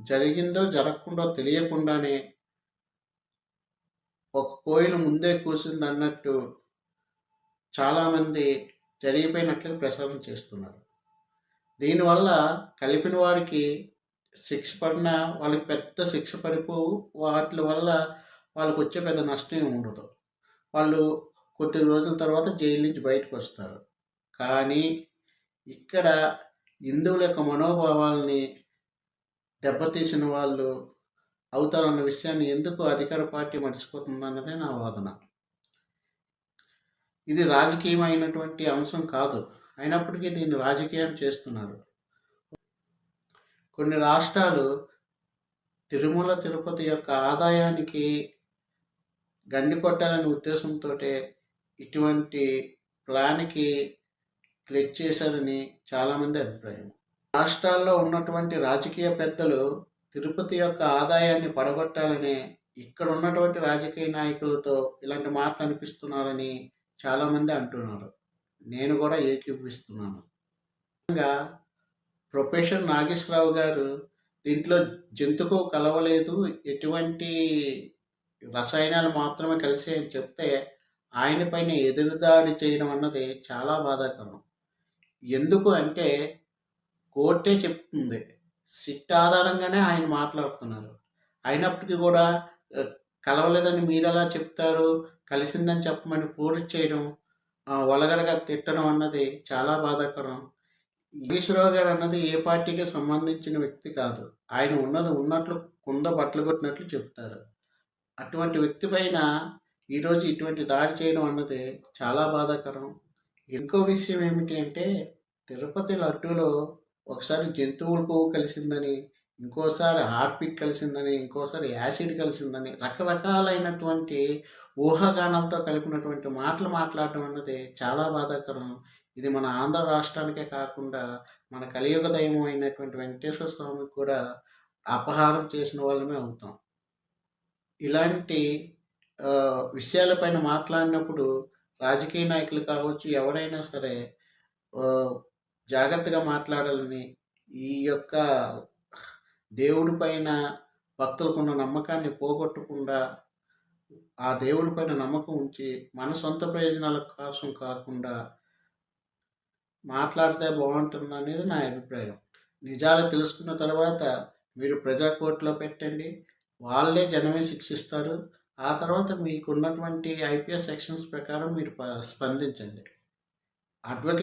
జరిగిందో జరగకుండా తెలియకుండానే ఒక కోయిల ముందే కూసిందన్నట్టు చాలామంది జరిగిపోయినట్లు ప్రచారం చేస్తున్నారు. దీనివల్ల కలిపిన వారికి శిక్ష పడినా వాళ్ళకి పెద్ద శిక్ష పడిపోవు. వాటి వల్ల వాళ్ళకొచ్చే పెద్ద నష్టం ఉండదు. వాళ్ళు కొద్ది రోజుల తర్వాత జైలు నుంచి బయటకొస్తారు. కానీ ఇక్కడ హిందువుల యొక్క మనోభావాల్ని దెబ్బతీసిన వాళ్ళు అవుతారన్న విషయాన్ని ఎందుకు అధికార పార్టీ మర్చిపోతుందన్నదే నా వాదన. ఇది రాజకీయమైనటువంటి అంశం కాదు. అయినప్పటికీ దీన్ని రాజకీయం చేస్తున్నారు. కొన్ని రాష్ట్రాలు తిరుమల తిరుపతి యొక్క ఆదాయానికి గండి కొట్టాలనే ఉద్దేశంతోటే ఇటువంటి ప్లాన్‌కి క్లిక్ చేశారని చాలామంది అభిప్రాయం. రాష్ట్రాల్లో ఉన్నటువంటి రాజకీయ పెద్దలు తిరుపతి యొక్క ఆదాయాన్ని పడగొట్టాలనే ఇక్కడ ఉన్నటువంటి రాజకీయ నాయకులతో ఇలాంటి మాటలు అనిపిస్తున్నారని చాలామంది అంటున్నారు. నేను కూడా ఏకీభవిస్తున్నాను. ముఖ్యంగా ప్రొఫెసర్ నాగేశ్వరరావు గారు దీంట్లో జంతుకు కలవలేదు, ఎటువంటి రసాయనాలు మాత్రమే కలిసాయని చెప్తే ఆయన పైన ఎదురుదాడి చేయడం అన్నది చాలా బాధాకరం. ఎందుకు అంటే కోర్టే చెప్తుంది. సిట్ ఆధారంగానే ఆయన మాట్లాడుతున్నారు. అయినప్పటికీ కూడా కలవలేదని మీరెలా చెప్తారు, కలిసిందని చెప్పమని ఫోర్స్ చేయడం, వల్గర్‌గా తిట్టడం అన్నది చాలా బాధాకరం. నాగేశ్వరరావు గారు అన్నది ఏ పార్టీకి సంబంధించిన వ్యక్తి కాదు. ఆయన ఉన్నది ఉన్నట్లు కుంద బట్టలు కొట్టినట్లు చెప్తారు. అటువంటి వ్యక్తి పైన ఈరోజు ఇటువంటి దాడి చేయడం అన్నది చాలా బాధాకరం. ఇంకో విషయం ఏమిటి అంటే తిరుపతి లడ్డూలో ఒకసారి జంతువుల కొవ్వు కలిసిందని, ఇంకోసారి హార్పిక్ కలిసిందని, ఇంకోసారి యాసిడ్ కలిసిందని రకరకాలైనటువంటి ఊహాగానాలతో కలిపినటువంటి మాటలు మాట్లాడడం అన్నది చాలా బాధాకరం. ఇది మన ఆంధ్ర రాష్ట్రానికే కాకుండా మన కలియుగ దైవం అయినటువంటి వెంకటేశ్వర స్వామికి కూడా అపహారం చేసిన వాళ్ళమే అవుతాం. ఇలాంటి విషయాలపైన మాట్లాడినప్పుడు రాజకీయ నాయకులు కావచ్చు, ఎవరైనా సరే జాగ్రత్తగా మాట్లాడాలని, ఈ యొక్క దేవుడి పైన భక్తులకున్న నమ్మకాన్ని పోగొట్టకుండా ఆ దేవుడి పైన నమ్మకం ఉంచి మన సొంత ప్రయోజనాల కోసం కాకుండా మాట్లాడితే బాగుంటుందనేది నా అభిప్రాయం. నిజాలు తెలుసుకున్న తర్వాత మీరు ప్రజా కోర్టులో పెట్టండి. వాళ్ళే జనమే శిక్షిస్తారు. ఆ తర్వాత మీకున్నటువంటి ఐపీఎస్ సెక్షన్స్ ప్రకారం మీరు స్పందించండి. అడ్వకేట్